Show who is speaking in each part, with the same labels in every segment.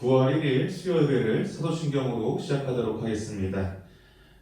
Speaker 1: 9월 1일 수요예배를 사도신경으로 시작하도록 하겠습니다.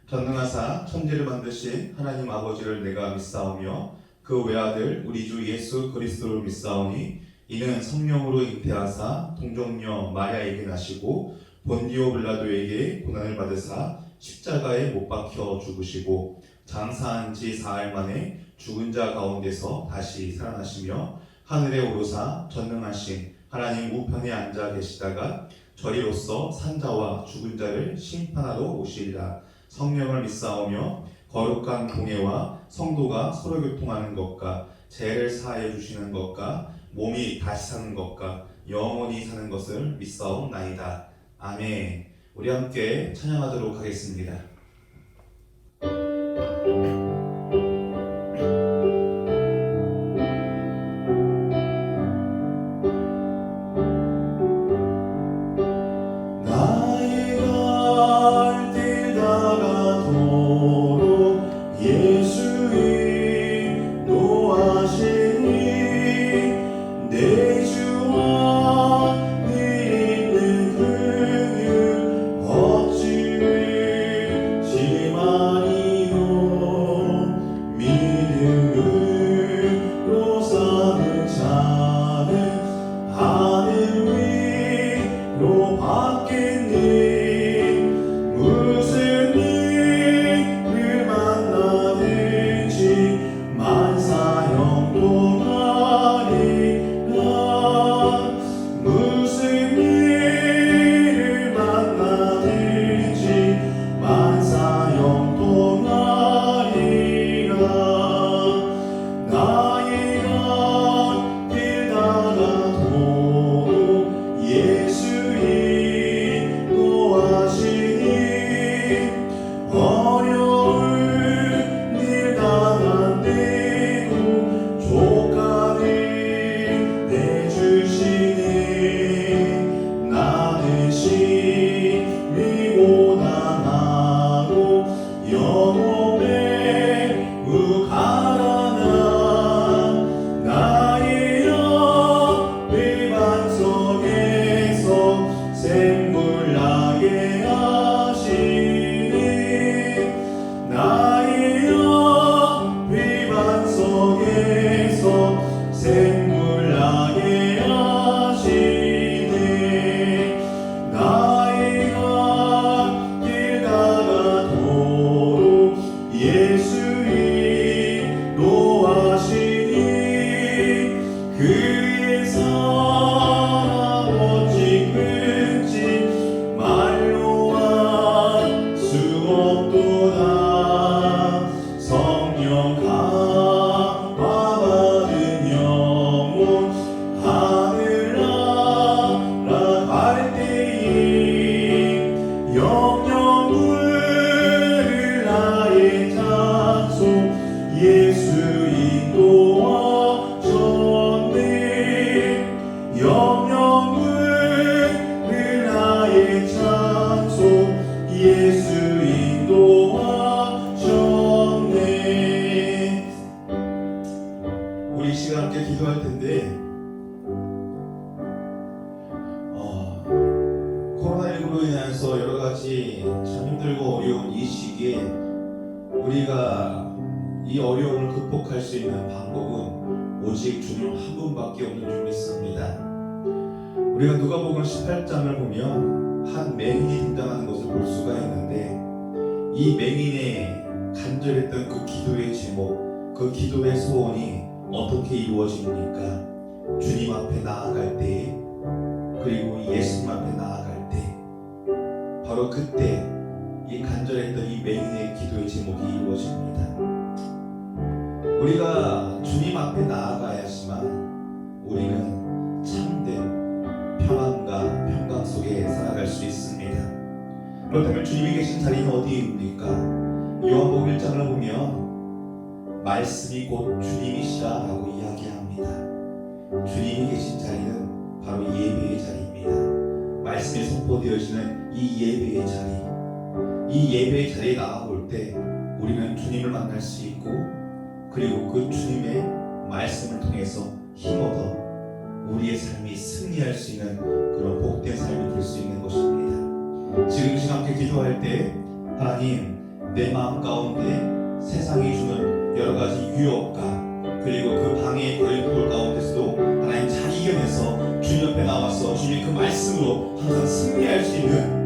Speaker 1: 전능하사 천지를 만드신 하나님 아버지를 내가 믿사오며 그 외아들 우리 주 예수 그리스도를 믿사오니 이는 성령으로 잉태하사 동정녀 마리아에게 나시고 본디오 빌라도에게 고난을 받으사 십자가에 못 박혀 죽으시고 장사한 지 사흘 만에 죽은 자 가운데서 다시 살아나시며 하늘에 오르사 전능하신 하나님 우편에 앉아 계시다가 저리로서 산자와 죽은 자를 심판하러 오시리라. 성령을 믿사오며 거룩한 공예와 성도가 서로 교통하는 것과 죄를 사하여 주시는 것과 몸이 다시 사는 것과 영원히 사는 것을 믿사옵나이다. 아멘. 우리 함께 찬양하도록 하겠습니다. 우리 시간 함께 기도할 텐데 코로나19로 인해서 여러 가지 참 힘들고 어려운 이 시기에 우리가 이 어려움을 극복할 수 있는 방법은 오직 주님 한 분밖에 없는 줄 믿습니다. 우리가 누가복음 18장을 보면 한 맹인이 등장하는 것을 볼 수가 있는데 이 맹인의 간절했던 그 기도의 제목, 그 기도의 소원이 어떻게 이루어집니까? 주님 앞에 나아갈 때, 그리고 예수님 앞에 나아갈 때, 바로 그때 이 간절했던 이 맹인의 기도의 제목이 이루어집니다. 우리가 주님 앞에 나아가야지만 우리는 참된 평안과 평강 속에 살아갈 수 있습니다. 그렇다면 주님이 계신 자리는 어디입니까? 요한복음 1장을 보면 말씀이 곧 주님이시라라고 이야기합니다. 주님이 계신 자리는 바로 예배의 자리입니다. 말씀이 선포되어지는 이 예배의 자리, 이 예배의 자리에 나아올 때 우리는 주님을 만날 수 있고, 그리고 그 주님의 말씀을 통해서 힘 얻어 우리의 삶이 승리할 수 있는 그런 복된 삶이 될 수 함께 기도할 때 하나님 내 마음 가운데 세상이 주는 여러 가지 유혹과 그리고 그 방해의 걸림돌 가운데서도 하나님 잘 이겨내서 주님 옆에 나와서 주님의 그 말씀으로 항상 승리할 수 있는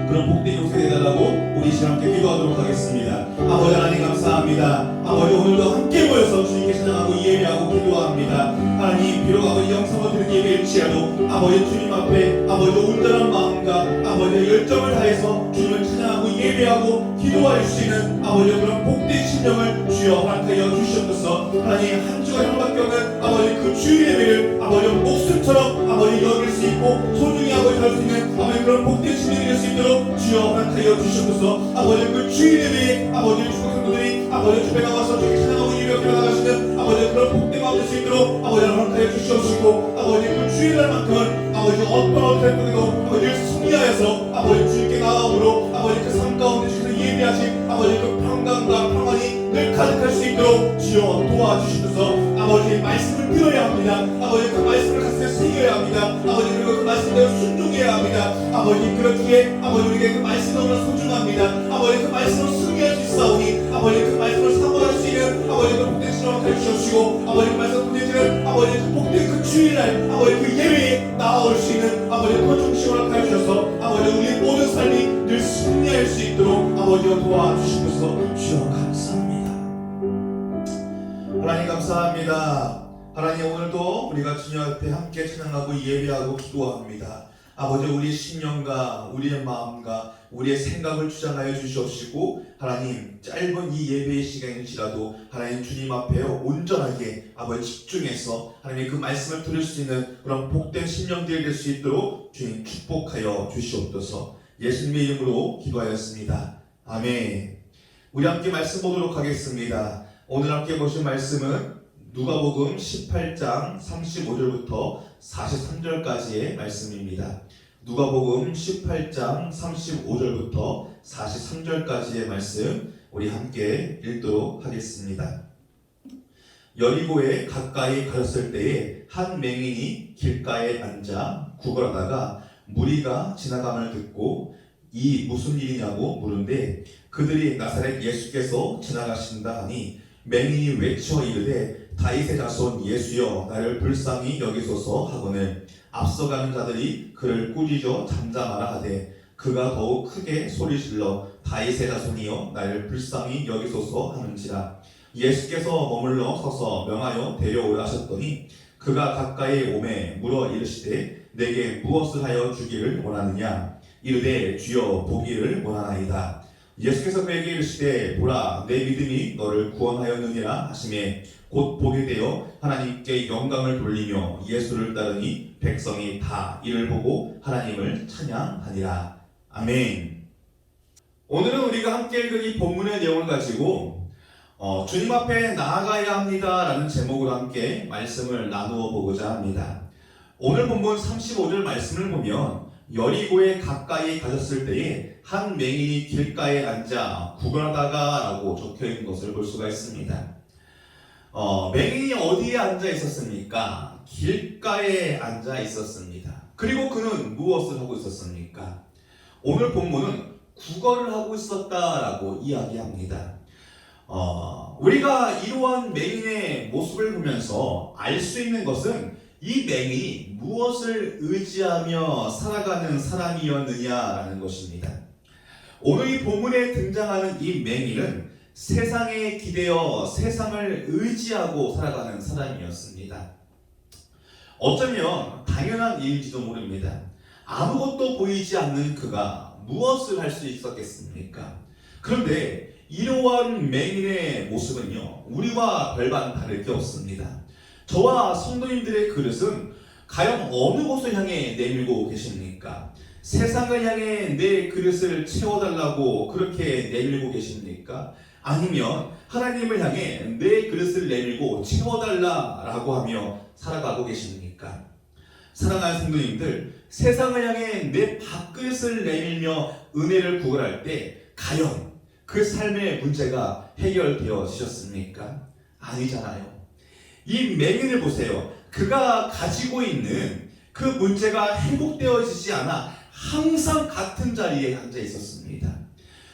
Speaker 1: 그런 복된 용서가 되달라고 우리 시간 함께 기도하도록 하겠습니다. 아버지 하나님 감사합니다. 아버지 오늘도 함께 모여서 주님께 찬양하고 예배하고 기도합니다. 하나님 비록 아버지 영상을 드는 예배일지라도 아버지 주님 앞에 아버지 온전한 마음과 아버지 열정을 다해서 주님을 찬양하고 예배하고 기도할 수 있는 아버지 그런 복된 심령을 주여 허락하여 주시옵소서. 하나님 한 주가 형밖에 없는 아버지 그 주일 예배를 아버지 목숨처럼 아버지 여길 수 있고 소중히 아버지 할 수 있는 아버지 그런 복된 심령이 될 수 있도록 주여 허락하여 주시옵소서. 아버지 그 주일 예배에 아버지 축복 성도들이 아버지 주변에 나와서 주께 찬양하고 예배하고 나가시는 아버지 그런 복된 마음 될 수 있도록 아버지 허락하여 주시옵시고 아버지 그 주일날만큼은 아버지 어떤 때도 아버지 승리하여서 아버지 주님께 나아오므로 아버지 그 삶 가운데 주께서 예배하신 아버지 그 평강과 평안이 늘 가득할 수 있도록 주여 도와주시옵소서. 아버지 말씀을 들어야 합니다. 아버지 그 말씀을 가슴에 새겨야 합니다. 아버지 그리고 그 말씀대로 순종해야 합니다. 아버지 그렇기에 아버지 우리에게 그 말씀이 너무나 소중합니다. 아버지 그 말씀으로 승리할 수 있사오니 아버지 그 말씀을 사모할 수 있는 아버지 그 복된 신앙을 가르치시옵시고 아버지 그 말씀 본인들은 아버지 그 복된 그 주일날 아버지 그 예배에 나아올 수 있는 아버지 그 중심을 가르치셔서 아버지 우리의 모든 삶이 늘 승리할 수 있도록 아버지가 도와주시옵소서. 주여 감사합니다. 하나님 감사합니다. 하나님 오늘도 우리가 주님 앞에 함께 찬양하고 예배하고 기도합니다. 아버지 우리의 심령과 우리의 마음과 우리의 생각을 주장하여 주시옵시고 하나님 짧은 이 예배의 시간일지라도 하나님 주님 앞에 온전하게 아버지 집중해서 하나님 그 말씀을 들을 수 있는 그런 복된 심령들이 될 수 있도록 주님 축복하여 주시옵소서. 예수님의 이름으로 기도하였습니다. 아멘. 우리 함께 말씀 보도록 하겠습니다. 오늘 함께 보실 말씀은 누가복음 18장 35절부터 43절까지의 말씀입니다. 누가복음 18장 35절부터 43절까지의 말씀 우리 함께 읽도록 하겠습니다. 여리고에 가까이 가셨을 때에 한 맹인이 길가에 앉아 구걸하다가 무리가 지나감을 듣고 이 무슨 일이냐고 물은데 그들이 나사렛 예수께서 지나가신다 하니 맹인이 외쳐 이르되 다윗의 자손 예수여 나를 불쌍히 여기소서 하거늘 앞서가는 자들이 그를 꾸짖어 잠잠하라 하되 그가 더욱 크게 소리질러 다윗의 자손이여 나를 불쌍히 여기소서 하는지라. 예수께서 머물러 서서 명하여 데려오라 하셨더니 그가 가까이 오매 물어 이르시되 내게 무엇을 하여 주기를 원하느냐. 이르되 주여 보기를 원하나이다. 예수께서 그에게 이르시되 보라 내 믿음이 너를 구원하였느니라 하시매 곧 보게 되어 하나님께 영광을 돌리며 예수를 따르니 백성이 다 이를 보고 하나님을 찬양하니라. 아멘. 오늘은 우리가 함께 읽은 이 본문의 내용을 가지고 주님 앞에 나아가야 합니다 라는 제목으로 함께 말씀을 나누어 보고자 합니다. 오늘 본문 35절 말씀을 보면 여리고에 가까이 가셨을 때에 한 맹인이 길가에 앉아 구걸하다가 라고 적혀있는 것을 볼 수가 있습니다. 맹인이 어디에 앉아 있었습니까? 길가에 앉아 있었습니다. 그리고 그는 무엇을 하고 있었습니까? 오늘 본문은 구걸을 하고 있었다라고 이야기합니다. 우리가 이러한 맹인의 모습을 보면서 알 수 있는 것은 이 맹인이 무엇을 의지하며 살아가는 사람이었느냐라는 것입니다. 오늘 이 본문에 등장하는 이 맹인은 세상에 기대어 세상을 의지하고 살아가는 사람이었습니다. 어쩌면 당연한 일일지도 모릅니다. 아무것도 보이지 않는 그가 무엇을 할 수 있었겠습니까? 그런데 이러한 맹인의 모습은요, 우리와 별반 다를 게 없습니다. 저와 성도님들의 그릇은 과연 어느 곳을 향해 내밀고 계십니까? 세상을 향해 내 그릇을 채워달라고 그렇게 내밀고 계십니까? 아니면 하나님을 향해 내 그릇을 내밀고 채워달라라고 하며 살아가고 계십니까? 사랑하는 성도님들, 세상을 향해 내 밥그릇을 내밀며 은혜를 구걸할 때 과연 그 삶의 문제가 해결되어지셨습니까? 아니잖아요. 이 맹인을 보세요. 그가 가지고 있는 그 문제가 회복되어지지 않아 항상 같은 자리에 앉아 있었습니다.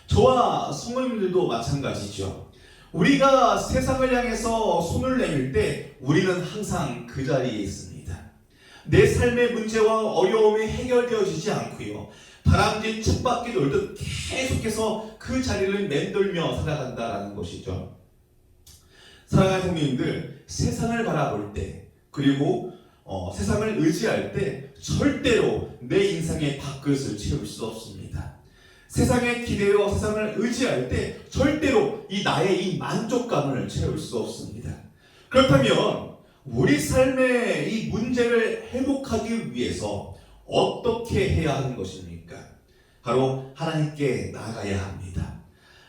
Speaker 1: 저와 성도님들도 마찬가지죠. 우리가 세상을 향해서 손을 내밀 때 우리는 항상 그 자리에 있습니다. 내 삶의 문제와 어려움이 해결되어지지 않고요, 다람쥐 쳇바퀴 돌듯 계속해서 그 자리를 맴돌며 살아간다라는 것이죠. 사랑하는 성도님들, 세상을 바라볼 때, 그리고 세상을 의지할 때 절대로 내 인생의 밥그릇을 채울 수 없습니다. 세상에 기대어 세상을 의지할 때 절대로 나의 이 만족감을 채울 수 없습니다. 그렇다면 우리 삶의 이 문제를 회복하기 위해서 어떻게 해야 하는 것입니까? 바로 하나님께 나아가야 합니다.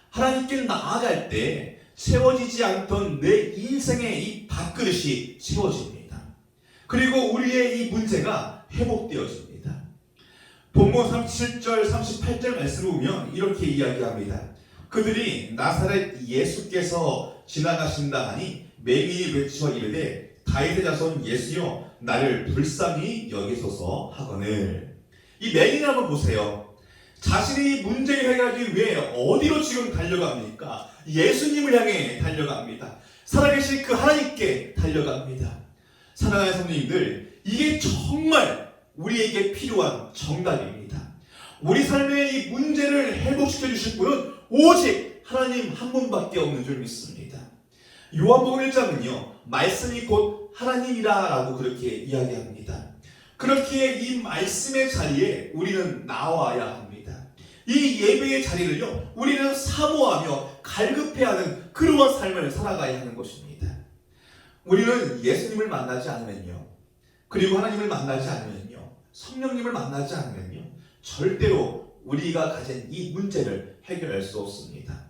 Speaker 1: 하나님께 나아갈 때 채워지지 않던 내 인생의 이 밥그릇이 채워집니다. 그리고 우리의 이 문제가 회복되어집니다. 본문 37절 38절 말씀을 보면 이렇게 이야기합니다. 그들이 나사렛 예수께서 지나가신다 하니 맹인이 외쳐 이르되 다윗의 자손 예수여 나를 불쌍히 여기소서 하거늘. 이 맹인 한번 보세요. 자신이 문제를 해결하기 위해 어디로 지금 달려갑니까? 예수님을 향해 달려갑니다. 살아계신 그 하나님께 달려갑니다. 사랑하는 성도님들, 이게 정말 우리에게 필요한 정답입니다. 우리 삶의 이 문제를 회복시켜 주실 분은 오직 하나님 한 분밖에 없는 줄 믿습니다. 요한복음 1장은요, 말씀이 곧 하나님이라 라고 그렇게 이야기합니다. 그렇기에 이 말씀의 자리에 우리는 나와야 합니다. 이 예배의 자리를요, 우리는 사모하며 갈급해하는 그러한 삶을 살아가야 하는 것입니다. 우리는 예수님을 만나지 않으면요, 그리고 하나님을 만나지 않으면요, 성령님을 만나지 않으면요, 절대로 우리가 가진 이 문제를 해결할 수 없습니다.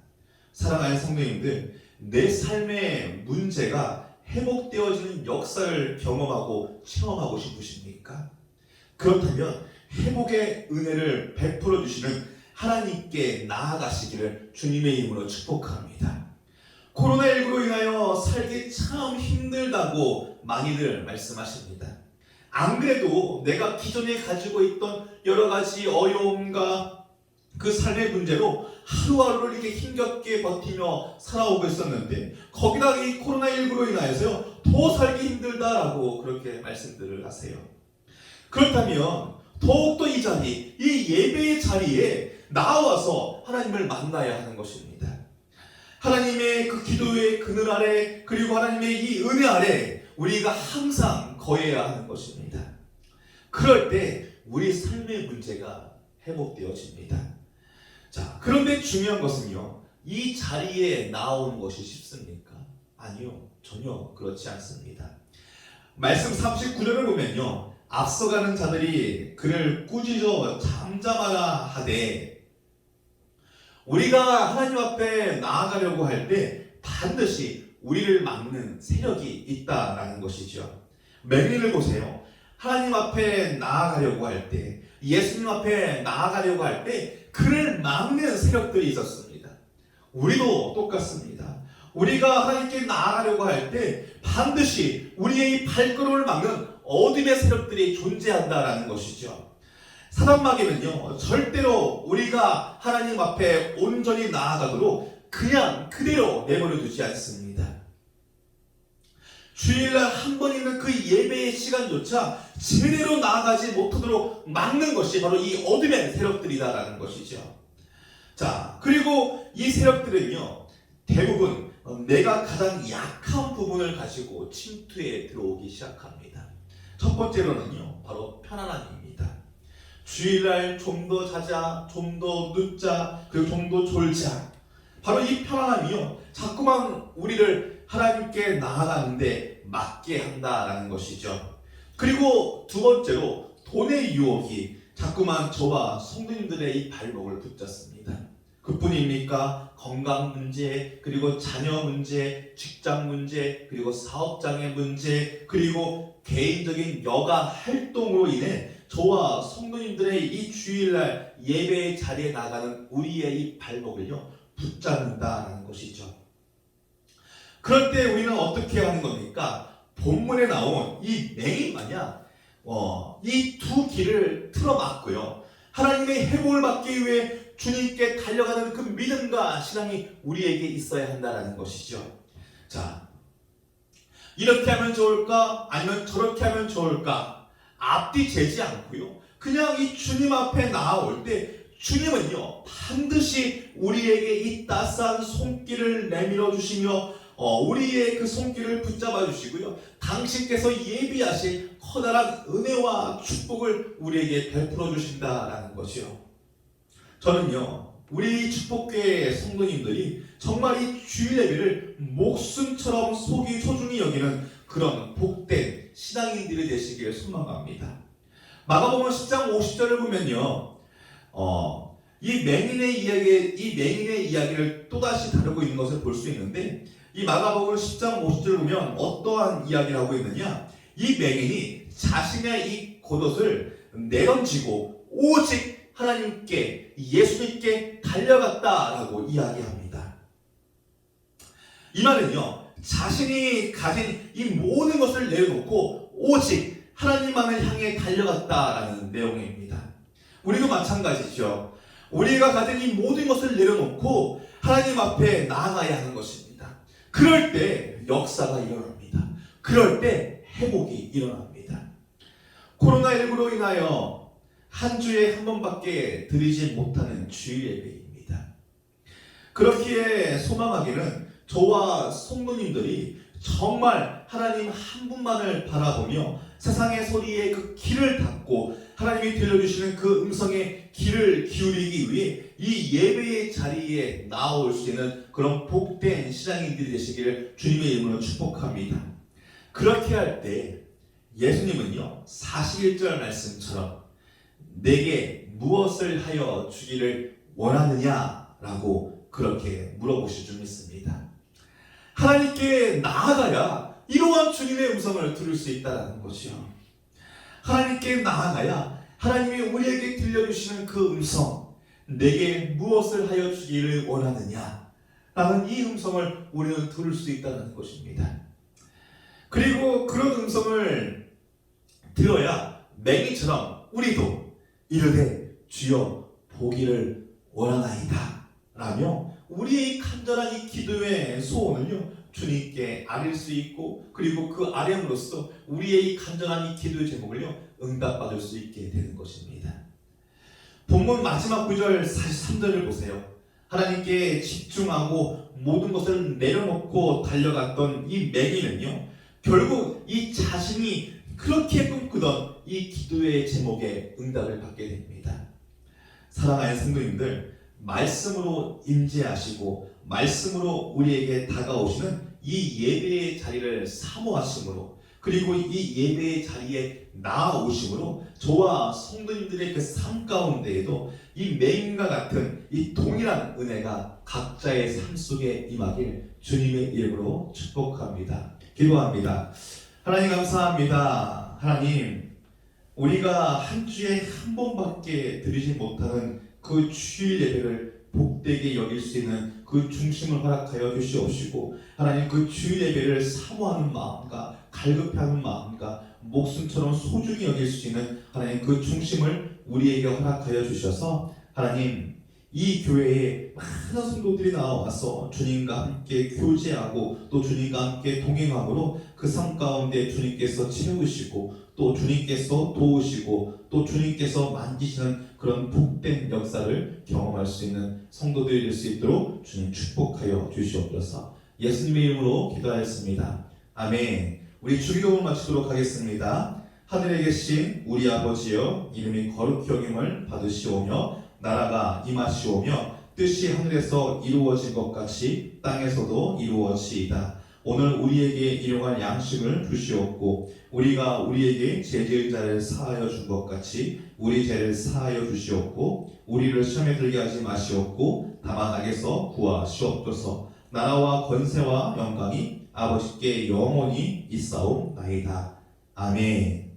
Speaker 1: 사랑하는 성도님들, 내 삶의 문제가 회복되어지는 역사를 경험하고 체험하고 싶으십니까? 그렇다면 회복의 은혜를 베풀어 주시는 하나님께 나아가시기를 주님의 이름으로 축복합니다. 코로나19로 인하여 살기 참 힘들다고 많이들 말씀하십니다. 안 그래도 내가 기존에 가지고 있던 여러 가지 어려움과 그 삶의 문제로 하루하루를 이렇게 힘겹게 버티며 살아오고 있었는데 거기다 이 코로나19로 인하여서요, 더 살기 힘들다라고 그렇게 말씀들을 하세요. 그렇다면 더욱더 이 자리, 이 예배의 자리에 나와서 하나님을 만나야 하는 것입니다. 하나님의 그 기도의 그늘 아래, 그리고 하나님의 이 은혜 아래 우리가 항상 거해야 하는 것입니다. 그럴 때 우리 삶의 문제가 회복되어집니다. 자, 그런데 중요한 것은요, 이 자리에 나오는 것이 쉽습니까? 아니요, 전혀 그렇지 않습니다. 말씀 39절을 보면요, 앞서가는 자들이 그를 꾸짖어 잠잠하라 하되, 우리가 하나님 앞에 나아가려고 할 때 반드시 우리를 막는 세력이 있다라는 것이죠. 맹인을 보세요. 하나님 앞에 나아가려고 할 때, 예수님 앞에 나아가려고 할 때 그를 막는 세력들이 있었습니다. 우리도 똑같습니다. 우리가 하나님께 나아가려고 할 때 반드시 우리의 이 발걸음을 막는 어둠의 세력들이 존재한다라는 것이죠. 사단마귀는요, 절대로 우리가 하나님 앞에 온전히 나아가도록 그냥 그대로 내버려 두지 않습니다. 주일날 한 번 있는 그 예배의 시간조차 제대로 나아가지 못하도록 막는 것이 바로 이 어둠의 세력들이다라는 것이죠. 자, 그리고 이 세력들은요, 대부분 내가 가장 약한 부분을 가지고 침투해 들어오기 시작합니다. 첫 번째로는요, 바로 편안함입니다. 주일날 좀 더 자자, 좀 더 눕자, 그리고 좀 더 졸자. 바로 이 편안함이요, 자꾸만 우리를 하나님께 나아가는데 막게 한다라는 것이죠. 그리고 두 번째로 돈의 유혹이 자꾸만 저와 성도님들의 이 발목을 붙잡습니다. 그뿐입니까? 건강 문제, 그리고 자녀 문제, 직장 문제, 그리고 사업장의 문제, 그리고 개인적인 여가 활동으로 인해 저와 성도님들의 이 주일날 예배의 자리에 나가는 우리의 이 발목을요, 붙잡는다는 것이죠. 그럴 때 우리는 어떻게 하는 겁니까? 본문에 나온 이 맹인 마냥 이 두 길을 틀어막고요, 하나님의 회복을 받기 위해 주님께 달려가는 그 믿음과 신앙이 우리에게 있어야 한다는 것이죠. 자, 이렇게 하면 좋을까? 아니면 저렇게 하면 좋을까? 앞뒤 재지 않고요. 그냥 이 주님 앞에 나아올 때 주님은요, 반드시 우리에게 이 따스한 손길을 내밀어 주시며 우리의 그 손길을 붙잡아 주시고요. 당신께서 예비하신 커다란 은혜와 축복을 우리에게 베풀어 주신다라는 것이요. 저는요, 우리 축복교회 성도님들이 정말 이 주일 예배를 목숨처럼 소중히 여기는 그런 복된 신앙인들이 되시길 소망합니다. 마가복음 10장 50절을 보면요, 이 맹인의 이야기를 또다시 다루고 있는 것을 볼 수 있는데, 이 마가복음 10장 50절을 보면 어떠한 이야기를 하고 있느냐? 이 맹인이 자신의 이 겉옷을 내던지고 오직 하나님께, 예수님께 달려갔다라고 이야기합니다. 이 말은요, 자신이 가진 이 모든 것을 내려놓고 오직 하나님만을 향해 달려갔다라는 내용입니다. 우리도 마찬가지죠. 우리가 가진 이 모든 것을 내려놓고 하나님 앞에 나아가야 하는 것입니다. 그럴 때 역사가 일어납니다. 그럴 때 회복이 일어납니다. 코로나19로 인하여 한 주에 한 번밖에 드리지 못하는 주일 예배입니다. 그렇기에 소망하기는 저와 성도님들이 정말 하나님 한 분만을 바라보며 세상의 소리에 그 귀를 닫고 하나님이 들려주시는 그 음성에 귀를 기울이기 위해 이 예배의 자리에 나올 수 있는 그런 복된 신앙인들이 되시기를 주님의 이름으로 축복합니다. 그렇게 할 때 예수님은요, 41절 말씀처럼 내게 무엇을 하여 주기를 원하느냐라고 그렇게 물어보실 줄 믿습니다. 하나님께 나아가야 이러한 주님의 음성을 들을 수 있다는 것이요. 하나님께 나아가야 하나님이 우리에게 들려주시는 그 음성, 내게 무엇을 하여 주기를 원하느냐 라는 이 음성을 우리는 들을 수 있다는 것입니다. 그리고 그런 음성을 들어야 맹인처럼 우리도 이르되 주여 보기를 원하나이다 라며 우리의 간절한 이 기도의 소원을요, 주님께 아릴 수 있고, 그리고 그 아뢰음으로써 우리의 이 간절한 이 기도의 제목을요, 응답받을 수 있게 되는 것입니다. 본문 마지막 구절 43절을 보세요. 하나님께 집중하고 모든 것을 내려놓고 달려갔던 이 맹인은요, 결국 이 자신이 그렇게 꿈꾸던 이 기도의 제목에 응답을 받게 됩니다. 사랑하는 성도님들, 말씀으로 임재하시고 말씀으로 우리에게 다가오시는 이 예배의 자리를 사모하심으로, 그리고 이 예배의 자리에 나아오심으로 저와 성도님들의 그 삶 가운데에도 이 맹인과 같은 이 동일한 은혜가 각자의 삶 속에 임하길 주님의 이름으로 축복합니다. 기도합니다. 하나님 감사합니다. 하나님, 우리가 한 주에 한 번밖에 드리지 못하는 그 주일 예배를 복되게 여길 수 있는 그 중심을 허락하여 주시옵시고, 하나님 그 주일 예배를 사모하는 마음과 갈급해하는 마음과 목숨처럼 소중히 여길 수 있는 하나님 그 중심을 우리에게 허락하여 주셔서, 하나님 이 교회에 많은 성도들이 나와서 주님과 함께 교제하고 또 주님과 함께 동행함으로 그 삶 가운데 주님께서 채우시고 또 주님께서 도우시고 또 주님께서 만지시는 그런 복된 역사를 경험할 수 있는 성도들이 될 수 있도록 주님 축복하여 주시옵소서. 예수님의 이름으로 기도하였습니다. 아멘. 우리 주기도를 마치도록 하겠습니다. 하늘에 계신 우리 아버지여, 이름이 거룩히 여김을 받으시오며 나라가 임하시오며 뜻이 하늘에서 이루어진 것 같이 땅에서도 이루어지이다. 오늘 우리에게 일용할 양식을 주시옵고 우리가 우리에게 죄 지은 자를 사하여 준 것 같이 우리 죄를 사하여 주시옵고 우리를 시험에 들게 하지 마시옵고 다만 악에서 구하시옵소서. 나라와 권세와 영광이 아버지께 영원히 있사옵나이다. 아멘.